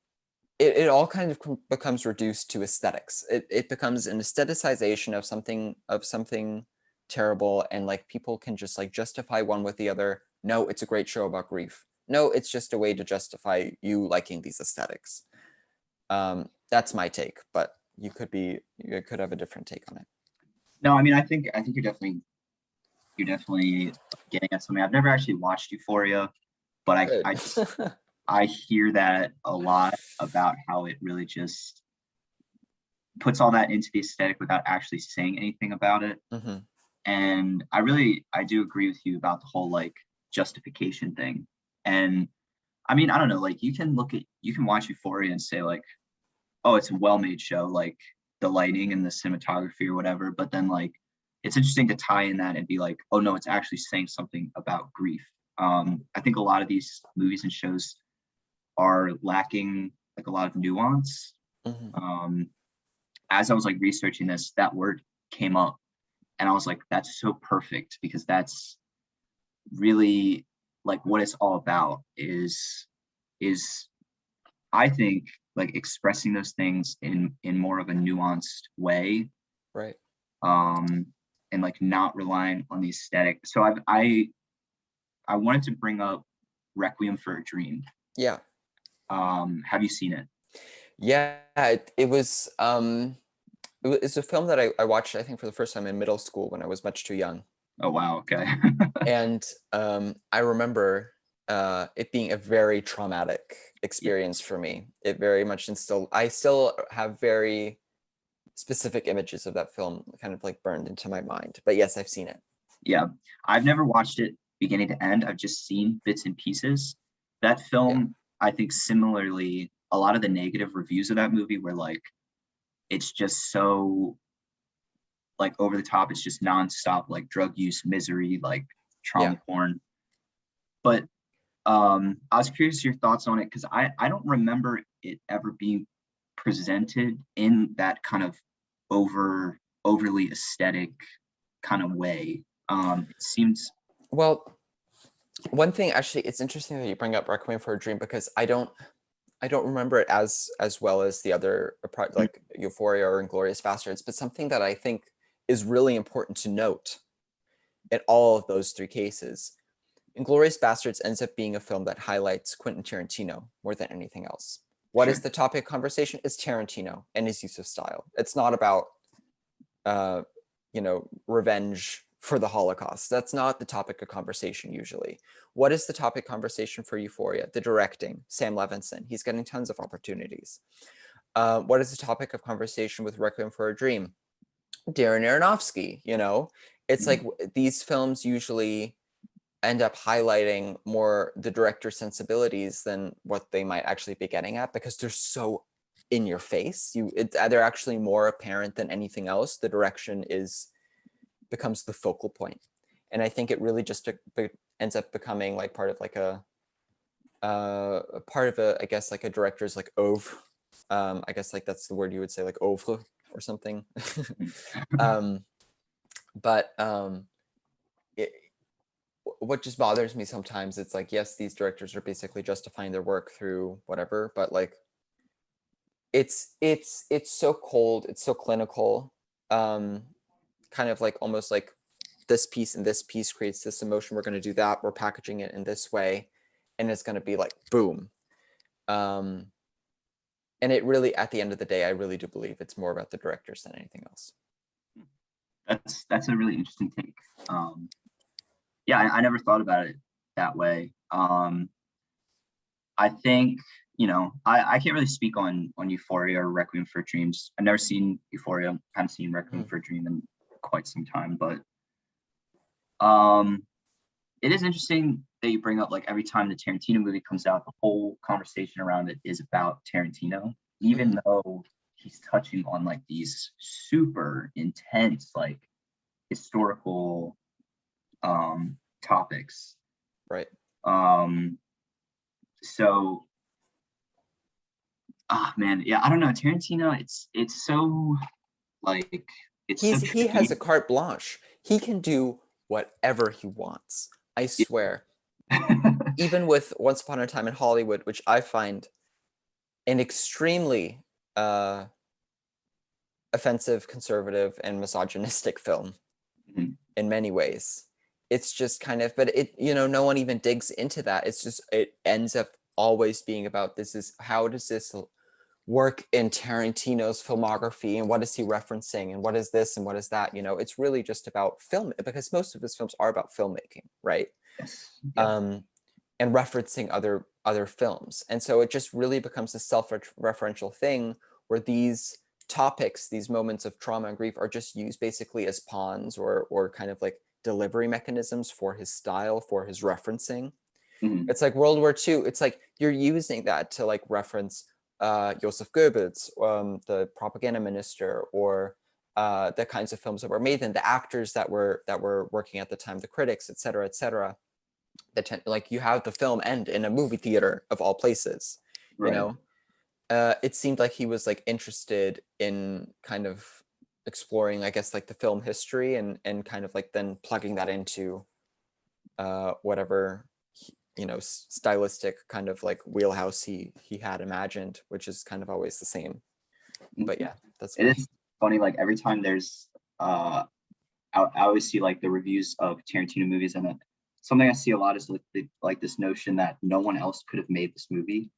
it all kind of becomes reduced to aesthetics. It becomes an aestheticization of something terrible, and like people can just like justify one with the other. No, it's a great show about grief. No, it's just a way to justify you liking these aesthetics. That's my take, but you could have a different take on it. No, I mean, I think you're definitely getting at something. I've never actually watched Euphoria, but I hear that a lot about how it really just puts all that into the aesthetic without actually saying anything about it. Mm-hmm. And I do agree with you about the whole like justification thing. And I mean, I don't know, like you can watch Euphoria and say like, oh, it's a well-made show, like the lighting and the cinematography or whatever. But then like, it's interesting to tie in that and be like, oh no, it's actually saying something about grief. I think a lot of these movies and shows are lacking like a lot of nuance. Mm-hmm. As I was like researching this, that word came up, and I was like, that's so perfect, because that's really like what it's all about is I think like expressing those things in more of a nuanced way, Right. and like not relying on the aesthetic. So I wanted to bring up Requiem for a Dream. Yeah. Have you seen it? Yeah, it's a film that I watched, I think, for the first time in middle school when I was much too young. Oh wow, okay. And I remember it being a very traumatic experience for me. It very much I still have very specific images of that film kind of like burned into my mind. But yes, I've seen it. Yeah, I've never watched it beginning to end. I've just seen bits and pieces. That film, I think similarly, a lot of the negative reviews of that movie were like, it's just so like over the top. It's just nonstop, like drug use, misery, like trauma porn. But I was curious your thoughts on it, because I don't remember it ever being presented in that kind of overly aesthetic kind of way. It seems, well, one thing, actually, it's interesting that you bring up Requiem for a Dream, because I don't remember it as well as the other, like Euphoria or Inglourious Basterds, but something that I think is really important to note in all of those three cases. Inglourious Basterds ends up being a film that highlights Quentin Tarantino more than anything else. What is the topic of conversation? It's Tarantino and his use of style. It's not about, revenge for the Holocaust. That's not the topic of conversation usually. What is the topic conversation for Euphoria? The directing, Sam Levinson. He's getting tons of opportunities. What is the topic of conversation with Requiem for a Dream? Darren Aronofsky, you know? It's like these films usually end up highlighting more the director's sensibilities than what they might actually be getting at, because they're so in your face. They're actually more apparent than anything else. The direction becomes the focal point. And I think it really just ends up becoming like part of like a part of a, I guess, like a director's like oeuvre. I guess like that's the word you would say, like oeuvre or something. But what just bothers me sometimes, it's like, yes, these directors are basically justifying their work through whatever, but like it's so cold, it's so clinical, kind of like almost like this piece and this piece creates this emotion, we're going to do that, we're packaging it in this way, and it's going to be like boom. And it really, at the end of the day, I really do believe it's more about the directors than anything else. That's a really interesting take. Yeah, I never thought about it that way. I think, you know, I can't really speak on Euphoria or Requiem for Dreams. I've never seen Euphoria. I haven't seen Requiem for a Dream in quite some time, but it is interesting that you bring up, like, every time the Tarantino movie comes out, the whole conversation around it is about Tarantino, even though he's touching on like these super intense, like, historical topics. Right. So man, yeah, I don't know. Tarantino, it's so like he has a carte blanche. He can do whatever he wants. I swear. Even with Once Upon a Time in Hollywood, which I find an extremely offensive, conservative, and misogynistic film in many ways. It's just kind of, but it, you know, no one even digs into that. It's just, it ends up always being about how does this work in Tarantino's filmography, and what is he referencing, and what is this and what is that? You know, it's really just about film, because most of his films are about filmmaking, right? Yes. Yeah. And referencing other films. And so it just really becomes a self-referential thing where these topics, these moments of trauma and grief, are just used basically as pawns or kind of like delivery mechanisms for his style, for his referencing. It's like World War II. It's like you're using that to like reference Joseph Goebbels, the propaganda minister, or the kinds of films that were made, and the actors that were working at the time, the critics, et cetera, et cetera. Like you have the film end in a movie theater of all places, Right. you know. It seemed like he was like interested in kind of exploring, I guess, like the film history and kind of like then plugging that into whatever you know, stylistic kind of like wheelhouse he had imagined, which is kind of always the same. But yeah, that's it is funny. Like every time there's I always see like the reviews of Tarantino movies, and something I see a lot is like this notion that no one else could have made this movie.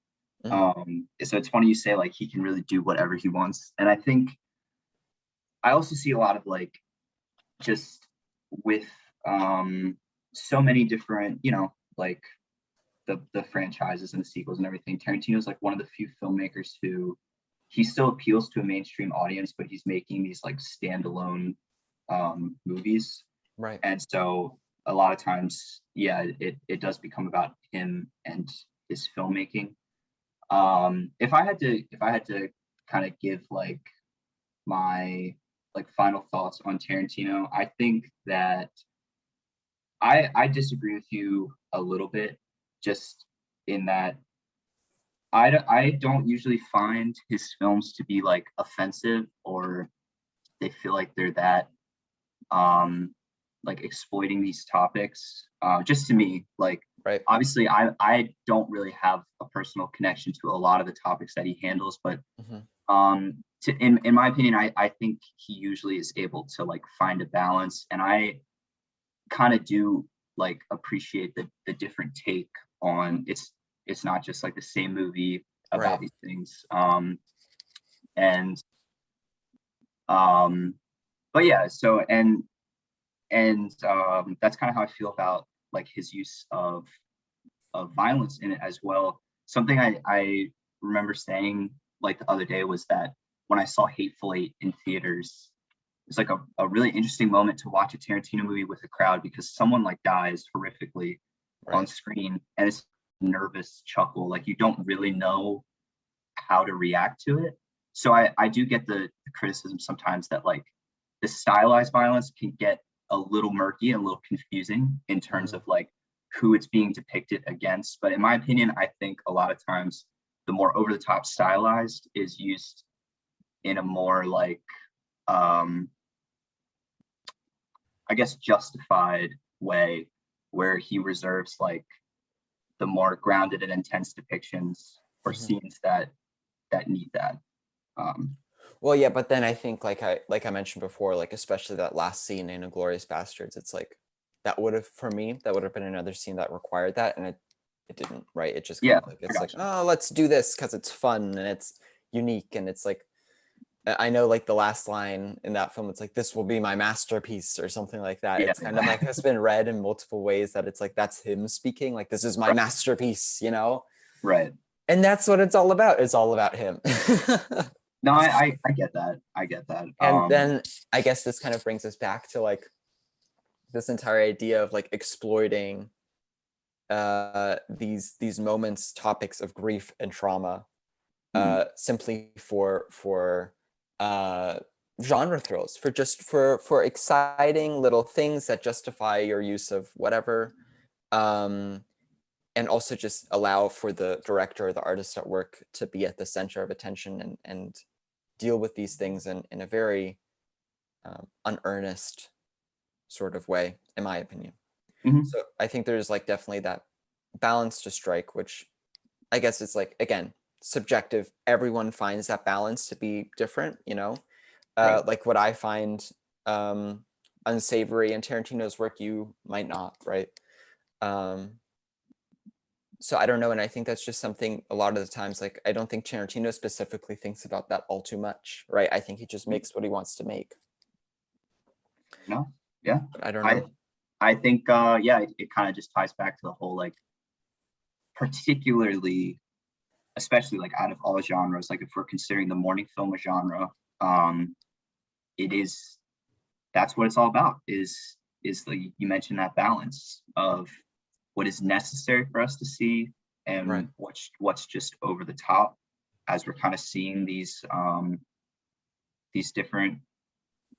So it's funny you say like he can really do whatever he wants, and I think I also see a lot of like just with so many different, you know, like the franchises and the sequels and everything. Tarantino's like one of the few filmmakers who he still appeals to a mainstream audience, but he's making these like standalone movies. right. And so a lot of times, yeah, it does become about him and his filmmaking. If I had to kind of give like my like final thoughts on Tarantino, I think that I disagree with you a little bit, just in that I don't usually find his films to be like offensive, or they feel like they're that like exploiting these topics. Just to me, like Right. obviously I don't really have a personal connection to a lot of the topics that he handles, but in my opinion, I think he usually is able to like find a balance, and I kind of do like appreciate the different take on it's not just like the same movie about Right. these things. And but yeah, so and and that's kind of how I feel about like his use of violence in it as well. Something I remember saying like the other day was that when I saw Hateful Eight in theaters, it's like a really interesting moment to watch a Tarantino movie with a crowd, because someone like dies horrifically on screen, and it's a nervous chuckle. Like you don't really know how to react to it. So I do get the criticism sometimes that like the stylized violence can get a little murky and a little confusing in terms of like who it's being depicted against. But in my opinion, I think a lot of times the more over the top stylized is used in a more like I guess justified way, where he reserves like the more grounded and intense depictions or scenes that need that. Well, yeah, but then I think like I mentioned before, like especially that last scene in *Inglourious Bastards*, it's like that would have, for me, that would have been another scene that required that, and it didn't, right? It just kind of like, it's like, oh, let's do this because it's fun and it's unique, and it's like, I know like the last line in that film, it's like, this will be my masterpiece or something like that. It's kind of like, has been read in multiple ways that it's like, that's him speaking, like, this is my masterpiece, you know? Right. And that's what it's all about. It's all about him. No, I get that. I get that. And then I guess this kind of brings us back to like this entire idea of like exploiting these moments, topics of grief and trauma, simply for genre thrills, for exciting little things that justify your use of whatever, and also just allow for the director or the artist at work to be at the center of attention and deal with these things in a very unearnest sort of way, in my opinion. So I think there's like definitely that balance to strike, which I guess it's like, again, subjective. Everyone finds that balance to be different, you know? Like what I find unsavory in Tarantino's work, you might not, right? So I don't know, and I think that's just something a lot of the times, like, I don't think Tarantino specifically thinks about that all too much, right? I think he just makes what he wants to make. No, yeah. But I don't know. I think, yeah, it kind of just ties back to the whole, like, particularly, especially like out of all genres, like if we're considering the mourning film a genre, that's what it's all about, is the, you mentioned that balance of what is necessary for us to see and what's just over the top, as we're kind of seeing these different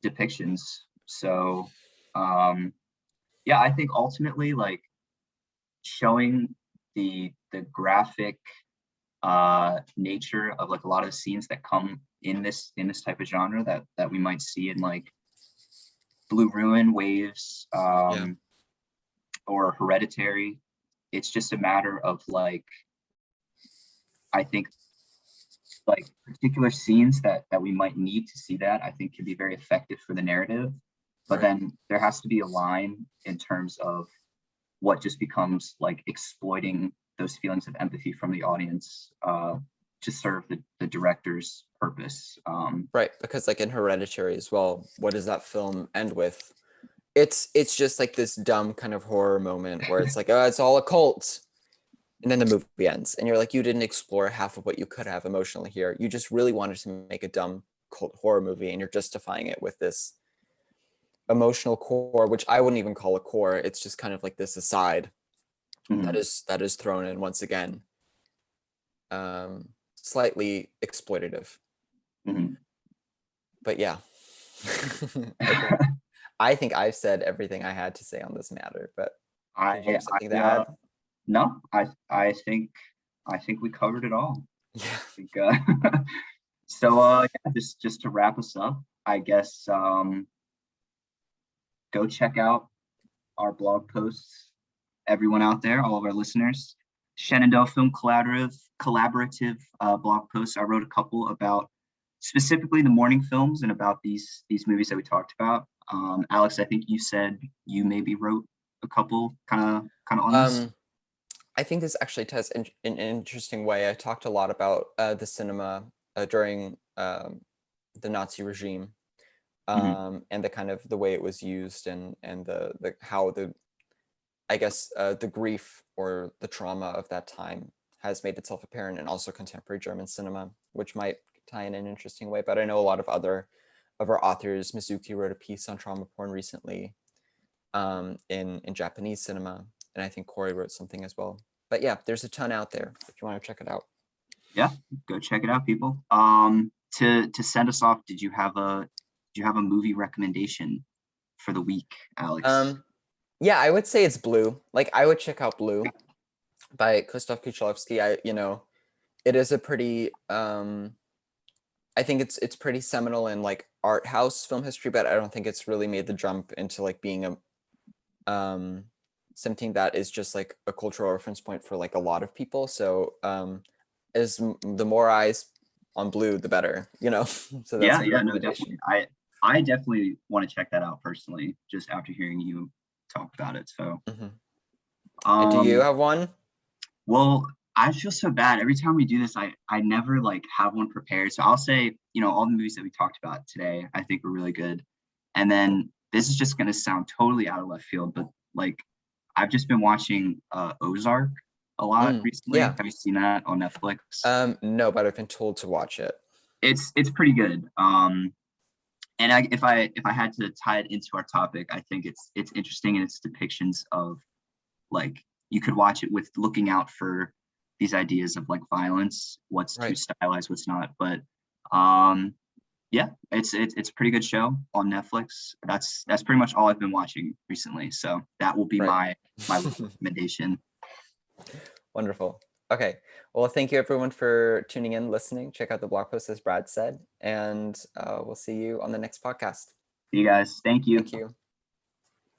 depictions. So yeah, I think ultimately, like, showing the graphic nature of like a lot of the scenes that come in this type of genre that we might see in like Blue Ruin, Waves, or Hereditary. It's just a matter of like, I think like particular scenes that we might need to see that I think can be very effective for the narrative, but then there has to be a line in terms of what just becomes like exploiting those feelings of empathy from the audience to serve the director's purpose. Right, because like in Hereditary as well, what does that film end with? It's just like this dumb kind of horror moment where it's like, oh, it's all a cult. And then the movie ends. And you're like, you didn't explore half of what you could have emotionally here. You just really wanted to make a dumb cult horror movie, and you're justifying it with this emotional core, which I wouldn't even call a core. It's just kind of like this aside that is thrown in once again. Slightly exploitative. But yeah. I think I've said everything I had to say on this matter, but did you have something to add? No, I think we covered it all. Yeah. I think, so yeah, just to wrap us up, I guess go check out our blog posts, everyone out there, all of our listeners. Shenandoah Film Collaborative blog posts. I wrote a couple about specifically the mourning films and about these movies that we talked about. Alex, I think you said you maybe wrote a couple kind of on this. I think this actually ties in an interesting way. I talked a lot about the cinema during the Nazi regime, and the kind of the way it was used, and the how the, I guess, the grief or the trauma of that time has made itself apparent in also contemporary German cinema, which might tie in an interesting way. But I know a lot of other of our authors. Mizuki wrote a piece on trauma porn recently, in Japanese cinema, and I think Corey wrote something as well. But yeah, there's a ton out there if you want to check it out. Yeah, go check it out, people. To send us off, did you have a movie recommendation for the week, Alex? Yeah, I would say it's Blue. Like, I would check out Blue by Krzysztof Kieślowski. It is a pretty, I think it's pretty seminal in like art house film history, but I don't think it's really made the jump into like being a something that is just like a cultural reference point for like a lot of people. So the more eyes on Blue, the better, So that's Yeah, no, definitely. I definitely want to check that out personally, just after hearing you talk about it. So, And do you have one? Well, I feel so bad every time we do this. I never like have one prepared. So I'll say, all the movies that we talked about today, I think were really good. And then this is just gonna sound totally out of left field, but like I've just been watching Ozark a lot recently. Yeah. Have you seen that on Netflix? No, but I've been told to watch it. It's pretty good. And if I had to tie it into our topic, I think it's interesting in its depictions of, like, you could watch it with looking out for these ideas of like violence, what's too stylized, what's not. But yeah, it's a pretty good show on Netflix. That's pretty much all I've been watching recently. So that will be my recommendation. Wonderful. Okay. Well, thank you everyone for tuning in, listening. Check out the blog post, as Brad said, and we'll see you on the next podcast. See you guys. Thank you. Thank you.